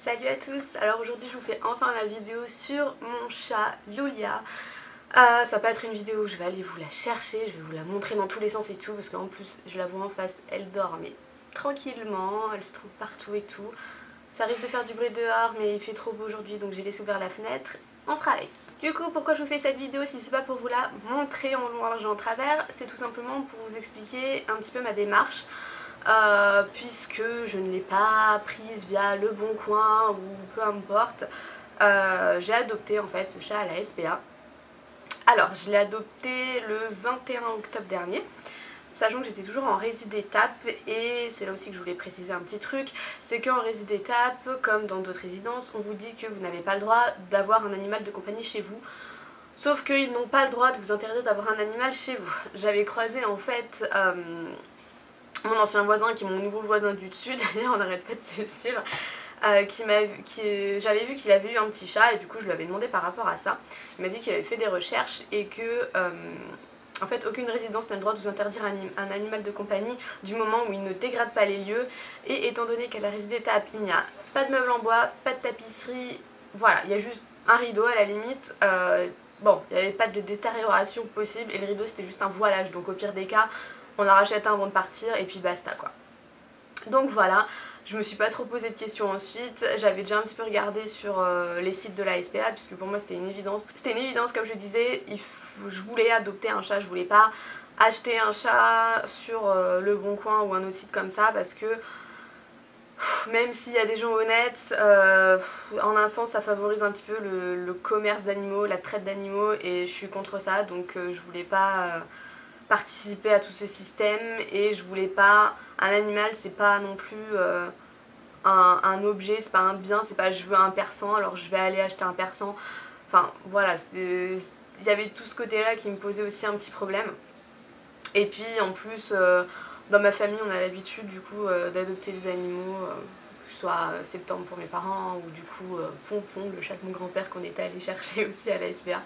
Salut à tous, alors aujourd'hui je vous fais enfin la vidéo sur mon chat Lulia. Ça va pas être une vidéo où je vais aller vous la chercher, je vais vous la montrer dans tous les sens et tout, parce qu'en plus je la vois en face, elle dort mais tranquillement, elle se trouve partout et tout. Ça risque de faire du bruit dehors mais il fait trop beau aujourd'hui donc j'ai laissé ouvert la fenêtre, on fera avec. Du coup pourquoi je vous fais cette vidéo si c'est pas pour vous la montrer en long, en large et en travers, c'est tout simplement pour vous expliquer un petit peu ma démarche. Puisque je ne l'ai pas prise via Le Bon Coin ou peu importe, j'ai adopté en fait ce chat à la SPA. Alors je l'ai adopté le 21 octobre dernier, sachant que j'étais toujours en résidé-étape, et c'est là aussi que je voulais préciser un petit truc, c'est qu'en résidé-étape, comme dans d'autres résidences, on vous dit que vous n'avez pas le droit d'avoir un animal de compagnie chez vous. Sauf qu'ils n'ont pas le droit de vous interdire d'avoir un animal chez vous. J'avais croisé en fait mon ancien voisin, qui est mon nouveau voisin du dessus, d'ailleurs on n'arrête pas de se suivre, j'avais vu qu'il avait eu un petit chat et du coup je lui avais demandé par rapport à ça. Il m'a dit qu'il avait fait des recherches et que en fait aucune résidence n'a le droit de vous interdire un animal de compagnie du moment où il ne dégrade pas les lieux, et étant donné qu'à la résidé-étape il n'y a pas de meubles en bois, pas de tapisserie, voilà, il y a juste un rideau à la limite. Bon, il n'y avait pas de détérioration possible et le rideau c'était juste un voilage, donc au pire des cas on en rachète un avant de partir et puis basta quoi. Donc voilà, je me suis pas trop posé de questions ensuite, j'avais déjà un petit peu regardé sur les sites de la SPA puisque pour moi c'était une évidence. C'était une évidence, comme je disais, je voulais adopter un chat, je voulais pas acheter un chat sur Le Bon Coin ou un autre site comme ça, parce que même s'il y a des gens honnêtes, en un sens ça favorise un petit peu le commerce d'animaux, la traite d'animaux, et je suis contre ça, donc je voulais pas participer à tout ce système, et je voulais pas... Un animal c'est pas non plus un objet, c'est pas un bien, c'est pas je veux un persan alors je vais aller acheter un persan. Enfin voilà, il y avait tout ce côté là qui me posait aussi un petit problème. Et puis en plus dans ma famille on a l'habitude du coup d'adopter des animaux, que ce soit Septembre pour mes parents ou du coup Pompon, le chat de mon grand-père qu'on était allé chercher aussi à la SPA.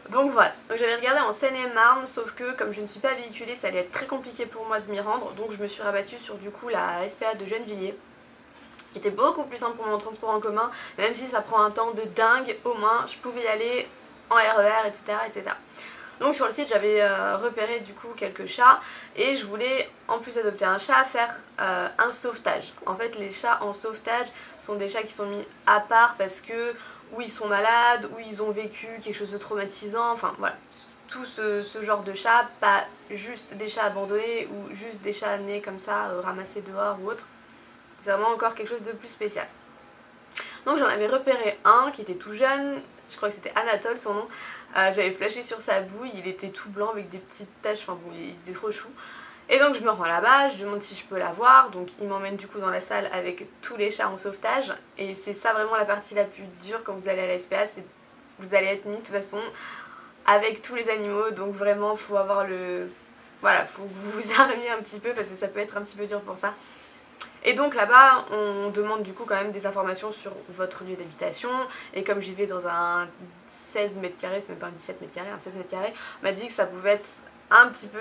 Donc voilà, donc j'avais regardé en Seine-et-Marne, sauf que comme je ne suis pas véhiculée ça allait être très compliqué pour moi de m'y rendre, donc je me suis rabattue sur du coup la SPA de Gennevilliers, qui était beaucoup plus simple pour mon transport en commun, même si ça prend un temps de dingue, au moins je pouvais y aller en RER, etc. etc. Donc sur le site j'avais repéré du coup quelques chats, et je voulais en plus d'adopter un chat faire un sauvetage. En fait les chats en sauvetage sont des chats qui sont mis à part parce que ou ils sont malades, ou ils ont vécu quelque chose de traumatisant, enfin voilà, tout ce genre de chats, pas juste des chats abandonnés ou juste des chats nés comme ça, ramassés dehors ou autre. C'est vraiment encore quelque chose de plus spécial. Donc j'en avais repéré un qui était tout jeune, je crois que c'était Anatole son nom. J'avais flashé sur sa bouille, il était tout blanc avec des petites taches, enfin bon il était trop chou. Et donc je me rends là-bas, je demande si je peux la voir, donc il m'emmène du coup dans la salle avec tous les chats en sauvetage. Et c'est ça vraiment la partie la plus dure quand vous allez à la SPA, c'est vous allez être mis de toute façon avec tous les animaux, donc vraiment faut avoir le... Voilà, faut que vous vous armiez un petit peu parce que ça peut être un petit peu dur pour ça. Et donc là-bas on demande du coup quand même des informations sur votre lieu d'habitation, et comme j'y vais dans un 16 mètres carrés, c'est même pas un 17 mètres carrés, un 16 mètres carrés, on m'a dit que ça pouvait être un petit peu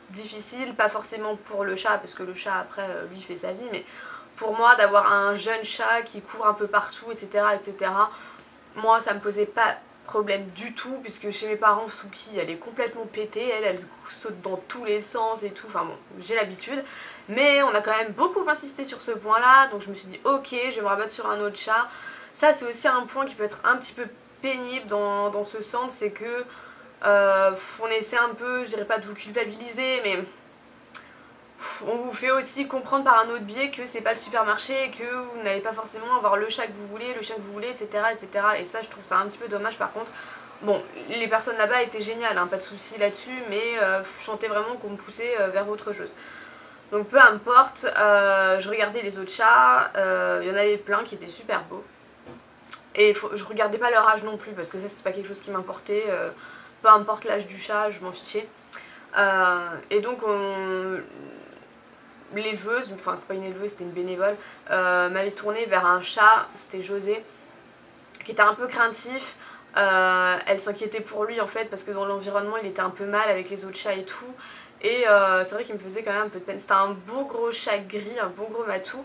difficile, pas forcément pour le chat parce que le chat après lui fait sa vie, mais pour moi d'avoir un jeune chat qui court un peu partout, etc. etc. Moi ça me posait pas problème du tout, puisque chez mes parents Suki elle est complètement pétée, elle saute dans tous les sens et tout, enfin bon j'ai l'habitude, mais on a quand même beaucoup insisté sur ce point là, donc je me suis dit ok je vais me rabattre sur un autre chat. Ça c'est aussi un point qui peut être un petit peu pénible dans ce sens, c'est que on essaie un peu, je dirais pas de vous culpabiliser, mais on vous fait aussi comprendre par un autre biais que c'est pas le supermarché et que vous n'allez pas forcément avoir le chat que vous voulez, le chien que vous voulez, etc. etc. Et ça je trouve ça un petit peu dommage par contre. Bon, les personnes là-bas étaient géniales, hein, pas de soucis là-dessus, mais je sentais vraiment qu'on me poussait vers autre chose. Donc peu importe, je regardais les autres chats, il y en avait plein qui étaient super beaux. Et je regardais pas leur âge non plus parce que ça c'était pas quelque chose qui m'importait, peu importe l'âge du chat, je m'en fichais. Et donc l'éleveuse, enfin c'est pas une éleveuse, c'était une bénévole, m'avait tourné vers un chat, c'était José, qui était un peu craintif. Elle s'inquiétait pour lui en fait parce que dans l'environnement il était un peu mal avec les autres chats et tout. Et c'est vrai qu'il me faisait quand même un peu de peine. C'était un beau gros chat gris, un bon gros matou.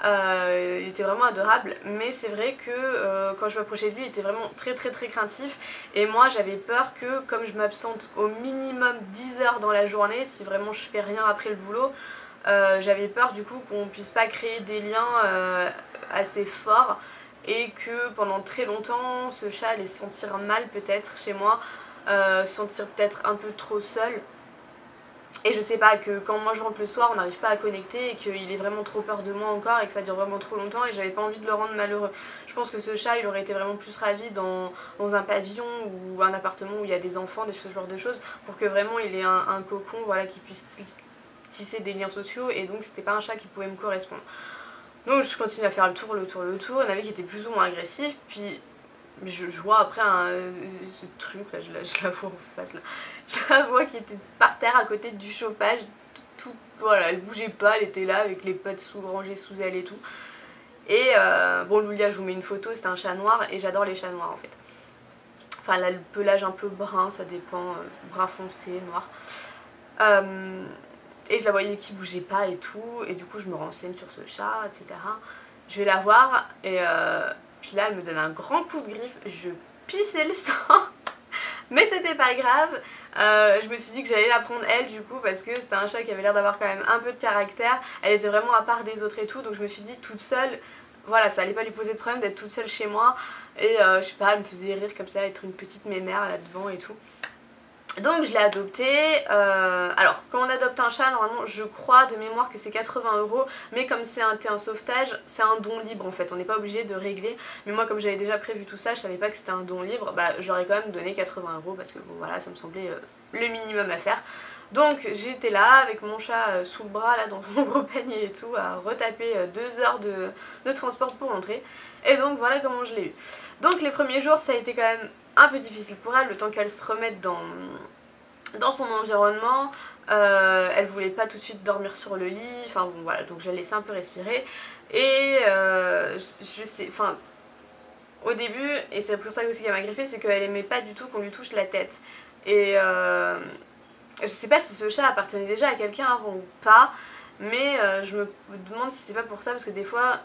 Il était vraiment adorable, mais c'est vrai que quand je m'approchais de lui il était vraiment très craintif, et moi j'avais peur que comme je m'absente au minimum 10 heures dans la journée, si vraiment je fais rien après le boulot, j'avais peur du coup qu'on puisse pas créer des liens assez forts, et que pendant très longtemps ce chat allait se sentir mal peut-être chez moi, se sentir peut-être un peu trop seul. Et je sais pas, que quand moi je rentre le soir on n'arrive pas à connecter et qu'il ait vraiment trop peur de moi encore et que ça dure vraiment trop longtemps, et j'avais pas envie de le rendre malheureux. Je pense que ce chat il aurait été vraiment plus ravi dans un pavillon ou un appartement où il y a des enfants, ce genre de choses, pour que vraiment il ait un cocon, voilà, qui puisse tisser des liens sociaux, et donc c'était pas un chat qui pouvait me correspondre. Donc je continue à faire le tour, il y en avait qui étaient plus ou moins agressifs, puis je vois après ce truc là, je la vois en face là, je la vois qui était par terre à côté du chauffage, voilà, elle bougeait pas, elle était là avec les pattes rangées sous elle et tout. Et bon, Lulia, je vous mets une photo, c'était un chat noir, et j'adore les chats noirs en fait. Enfin, elle a le pelage un peu brun, ça dépend, brun foncé, noir. Et je la voyais qui bougeait pas et tout, et du coup je me renseigne sur ce chat, etc. Je vais la voir, et puis là elle me donne un grand coup de griffe, je pissais le sang. Mais c'était pas grave, je me suis dit que j'allais la prendre elle du coup, parce que c'était un chat qui avait l'air d'avoir quand même un peu de caractère. Elle était vraiment à part des autres et tout, donc je me suis dit toute seule, voilà, ça allait pas lui poser de problème d'être toute seule chez moi. Et je sais pas, elle me faisait rire comme ça, être une petite mémère là devant et tout. Donc je l'ai adopté. Alors quand on adopte un chat, normalement je crois de mémoire que c'est 80 €, mais comme c'est un sauvetage, c'est un don libre en fait, on n'est pas obligé de régler. Mais moi comme j'avais déjà prévu tout ça, je savais pas que c'était un don libre, bah j'aurais quand même donné 80 € parce que bon voilà, ça me semblait le minimum à faire. Donc j'étais là avec mon chat sous le bras là dans son gros panier et tout, à retaper 2 heures de transport pour rentrer. Et donc voilà comment je l'ai eu. Donc les premiers jours ça a été quand même un peu difficile pour elle, le temps qu'elle se remette dans son environnement. Elle voulait pas tout de suite dormir sur le lit, enfin bon voilà, donc je la laissais un peu respirer. Et je sais, enfin au début, et c'est pour ça aussi qu'elle m'a griffé, c'est qu'elle aimait pas du tout qu'on lui touche la tête. Et je sais pas si ce chat appartenait déjà à quelqu'un avant ou pas, mais je me demande si c'est pas pour ça, parce que des fois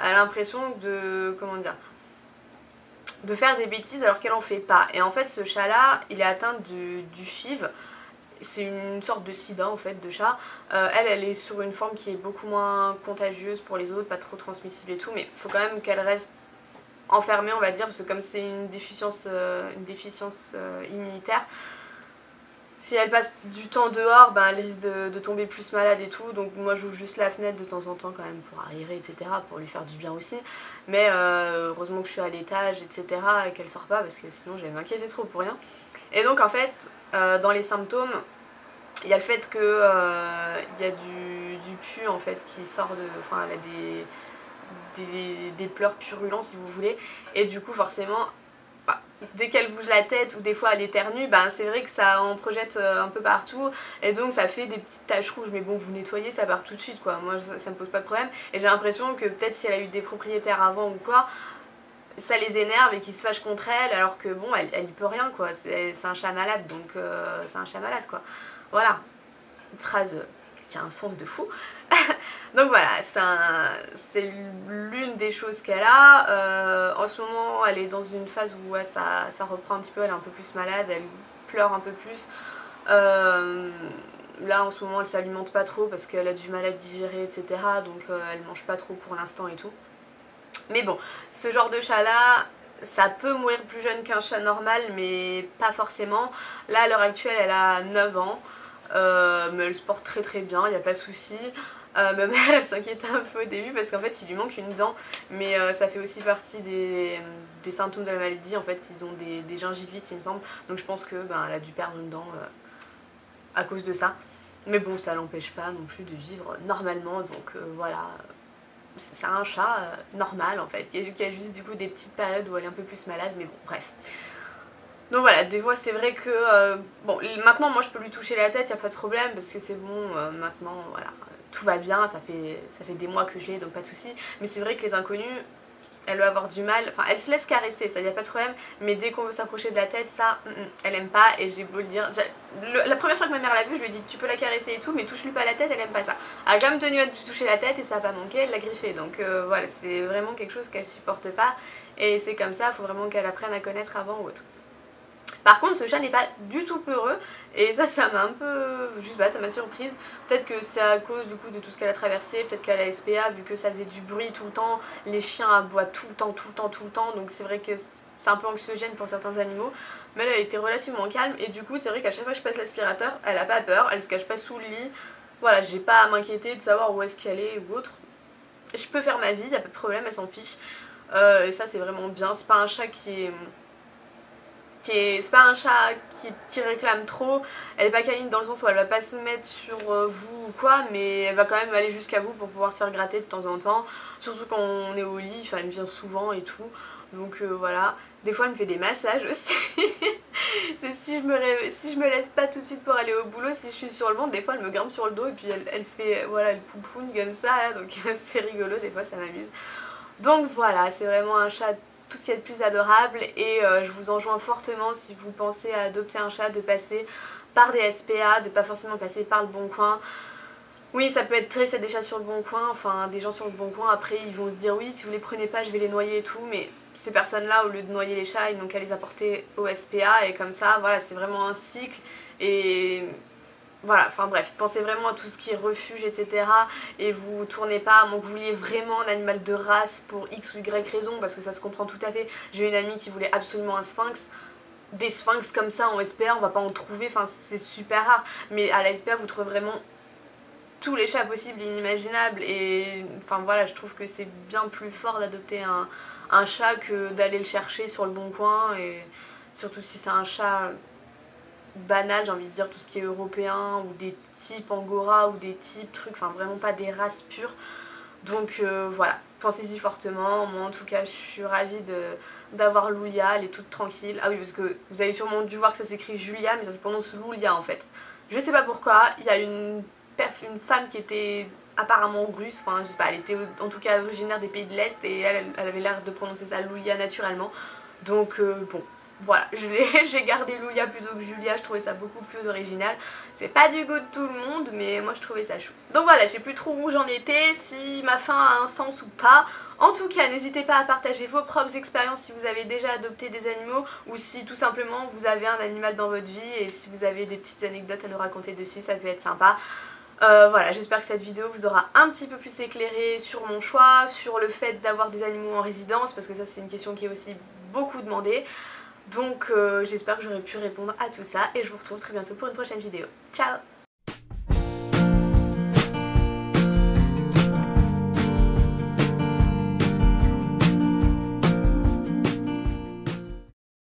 elle a l'impression de, comment dire, de faire des bêtises alors qu'elle en fait pas. Et en fait ce chat là il est atteint du FIV, c'est une sorte de sida en fait de chat. Elle est sur une forme qui est beaucoup moins contagieuse pour les autres, pas trop transmissible et tout, mais il faut quand même qu'elle reste enfermée on va dire, parce que comme c'est une déficience immunitaire, si elle passe du temps dehors, ben elle risque de tomber plus malade et tout. Donc moi j'ouvre juste la fenêtre de temps en temps quand même pour aérer, etc. pour lui faire du bien aussi. Mais heureusement que je suis à l'étage, etc. et qu'elle sort pas, parce que sinon j'allais m'inquiéter trop pour rien. Et donc en fait dans les symptômes, il y a le fait que il y a du pu en fait qui sort de... Enfin elle a des pleurs purulents si vous voulez. Et du coup forcément... dès qu'elle bouge la tête ou des fois elle éternue, ben c'est vrai que ça en projette un peu partout, et donc ça fait des petites taches rouges, mais bon vous nettoyez ça part tout de suite quoi, moi ça me pose pas de problème. Et j'ai l'impression que peut-être si elle a eu des propriétaires avant ou quoi, ça les énerve et qu'ils se fâchent contre elle, alors que bon elle y peut rien quoi, c'est un chat malade, donc c'est un chat malade quoi. Voilà, une phrase qui a un sens de fou. Donc voilà, c'est l'une des choses qu'elle a. En ce moment elle est dans une phase où ouais, ça reprend un petit peu, elle est un peu plus malade, elle pleure un peu plus. Là en ce moment elle s'alimente pas trop parce qu'elle a du mal à digérer, etc. Donc elle mange pas trop pour l'instant et tout. Mais bon, ce genre de chat là, ça peut mourir plus jeune qu'un chat normal, mais pas forcément. Là à l'heure actuelle elle a 9 ans. Mais elle se porte très bien, il n'y a pas de souci. Ma mère elle s'inquiétait un peu au début parce qu'en fait il lui manque une dent, mais ça fait aussi partie des symptômes de la maladie. En fait ils ont des gingivites il me semble, donc je pense que ben, elle a dû perdre une dent à cause de ça. Mais bon ça l'empêche pas non plus de vivre normalement, donc voilà. C'est un chat normal en fait, qui a juste du coup des petites périodes où elle est un peu plus malade, mais bon bref. Donc voilà, des fois c'est vrai que, bon maintenant moi je peux lui toucher la tête, y a pas de problème, parce que c'est bon, maintenant voilà, tout va bien, ça fait des mois que je l'ai, donc pas de soucis. Mais c'est vrai que les inconnus, elle va avoir du mal, enfin elle se laisse caresser, ça y a pas de problème, mais dès qu'on veut s'approcher de la tête, ça, elle aime pas, et j'ai beau le dire, la première fois que ma mère l'a vue, je lui ai dit tu peux la caresser et tout, mais touche-lui pas la tête, elle aime pas ça. Elle a quand même tenu à lui toucher la tête et ça a pas manqué, elle l'a griffé, donc voilà, c'est vraiment quelque chose qu'elle supporte pas, et c'est comme ça, il faut vraiment qu'elle apprenne à connaître avant ou autre. Par contre ce chat n'est pas du tout peureux et ça m'a un peu, je sais pas, ça m'a surprise. Peut-être que c'est à cause du coup de tout ce qu'elle a traversé, peut-être qu'à la SPA vu que ça faisait du bruit tout le temps, les chiens aboient tout le temps, donc c'est vrai que c'est un peu anxiogène pour certains animaux. Mais elle a été relativement calme et du coup c'est vrai qu'à chaque fois que je passe l'aspirateur, elle a pas peur, elle se cache pas sous le lit. Voilà, j'ai pas à m'inquiéter de savoir où est-ce qu'elle est ou autre. Je peux faire ma vie, y a pas de problème, elle s'en fiche. Et ça c'est vraiment bien, c'est pas un chat c'est pas un chat qui réclame trop, elle est pas câline dans le sens où elle va pas se mettre sur vous ou quoi, mais elle va quand même aller jusqu'à vous pour pouvoir se faire gratter de temps en temps, surtout quand on est au lit, enfin elle vient souvent et tout, donc voilà. Des fois elle me fait des massages aussi. C'est si je me lève pas tout de suite pour aller au boulot, si je suis sur le ventre, des fois elle me grimpe sur le dos et puis elle fait, voilà, elle poupoune comme ça là, donc c'est rigolo, des fois ça m'amuse. Donc voilà, c'est vraiment un chat tout ce qu'il y a de plus adorable et je vous enjoins fortement si vous pensez à adopter un chat de passer par des SPA, de pas forcément passer par le Bon Coin. Oui, ça peut être triste, il y a des chats sur le Bon Coin, enfin des gens sur le Bon Coin, après ils vont se dire oui, si vous les prenez pas je vais les noyer et tout, mais ces personnes là au lieu de noyer les chats ils n'ont qu'à les apporter au SPA et comme ça voilà, c'est vraiment un cycle et voilà, enfin bref, pensez vraiment à tout ce qui est refuge, etc. Et vous tournez pas, à moins que vous vouliez vraiment un animal de race pour X ou Y raison, parce que ça se comprend tout à fait. J'ai une amie qui voulait absolument un sphinx. Des sphinx comme ça en SPA, on va pas en trouver, enfin c'est super rare. Mais à la SPA, vous trouvez vraiment tous les chats possibles et inimaginables. Et enfin voilà, je trouve que c'est bien plus fort d'adopter un chat que d'aller le chercher sur le Bon Coin. Et surtout si c'est un chat banal, j'ai envie de dire, tout ce qui est européen ou des types angora ou des types trucs, enfin vraiment pas des races pures. Donc voilà, pensez-y fortement. Moi en tout cas je suis ravie d'avoir Lulia, elle est toute tranquille. Ah oui, parce que vous avez sûrement dû voir que ça s'écrit Julia mais ça se prononce Lulia en fait. Je sais pas pourquoi, il y a une femme qui était apparemment russe, enfin je sais pas, elle était en tout cas originaire des pays de l'Est et elle avait l'air de prononcer ça Lulia naturellement. Donc bon, voilà, j'ai gardé Lulia plutôt que Julia, je trouvais ça beaucoup plus original. C'est pas du goût de tout le monde, mais moi je trouvais ça chou. Donc voilà, je sais plus trop où j'en étais, si ma fin a un sens ou pas. En tout cas, n'hésitez pas à partager vos propres expériences si vous avez déjà adopté des animaux ou si tout simplement vous avez un animal dans votre vie et si vous avez des petites anecdotes à nous raconter dessus, ça peut être sympa. Voilà, j'espère que cette vidéo vous aura un petit peu plus éclairé sur mon choix, sur le fait d'avoir des animaux en résidence, parce que ça c'est une question qui est aussi beaucoup demandée. Donc j'espère que j'aurai pu répondre à tout ça et je vous retrouve très bientôt pour une prochaine vidéo. Ciao!